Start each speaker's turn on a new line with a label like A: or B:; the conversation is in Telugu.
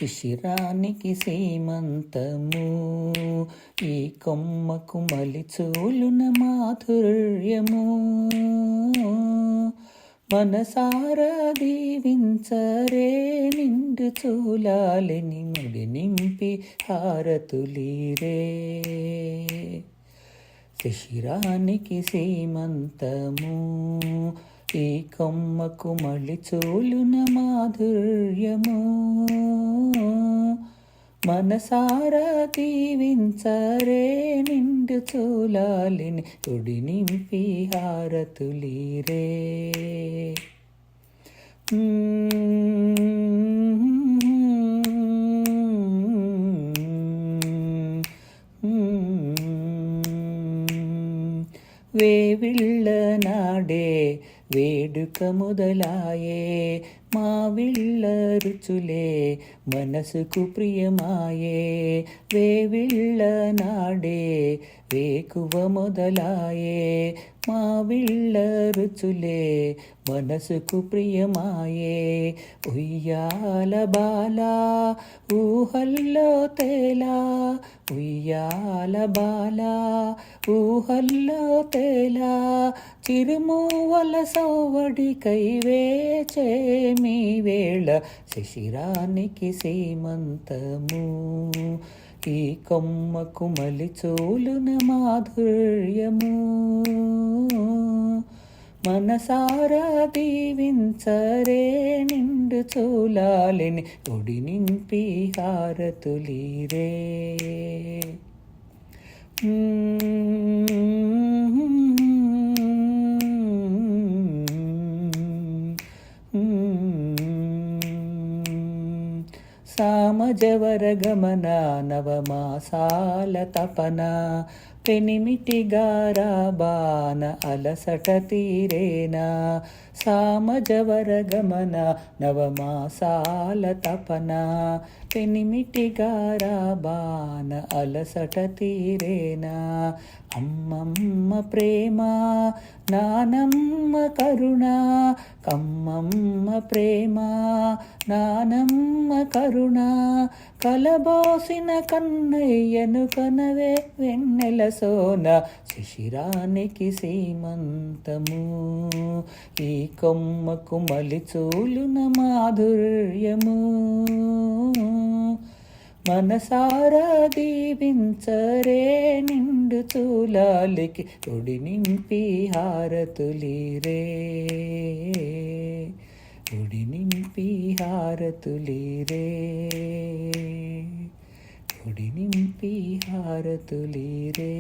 A: శిశిరానికి సీమంతము, ఈ కొమ్మకు మలిచూలున మాధుర్యము. మనసారా దీవించరే నిండు చూలాలిని ముడి నింపి హారతులీరే. శిశిరానికి సీమంతము, ఈ కొమ్మకు మలిచూలున మాధుర్యము. మనసారా దీవించరే నిండు చూలాలిని తొడి నింపి హారతులీరే. వేవిళ్ళ నాడే వేడుక మొదలాయే, మావిళ్ళ రుచులే మనసుకు ప్రియమాయే. వేవిళ్ళ నాడే వేకువ మొదలాయే, మావిళ్ళ రుచులే మనసుకు ప్రియమాయే. ఉయ్యాల బాలా ఊహల్లో తేలా, ఉయ్యాల బాలా ఊహల్లో తేలా. చిరుమూవల సౌవడికై వేచేమి వేళ, శిశిరానికి సీమంతము, ఈ కొమ్మకు మలిచూలున మాధుర్యము. మనసారా దీవించరే నిండు చూలాలిని ఒడి నింపి హారతులీరే. సామజవర గమన నవమాసాల తపన, పెనిమిటి గారాబాన అలసట తీరేనా. సామజవర గమన నవమాసాల తపన, పెనిమిటి గారాబాన అలసట తీరేనా. అమ్మమ్మ ప్రేమ నానమ్మ కరుణ, కమ్మమ్మ ప్రేమ నానమ్మ కరుణ. కలబోసిన కన్నయ్యను కనవే వెన్నెల సోన, శిశిరానికి సీమంతము, ఈ కొమ్మకు మలిచూలున మాధుర్యము. మనసారా దీవించరే నిండు చూలాలికి ఒడి నింపి హారతులీరే. ఒడి నింపి హారతులీరే. ఒడి నింపి హారతులీరే.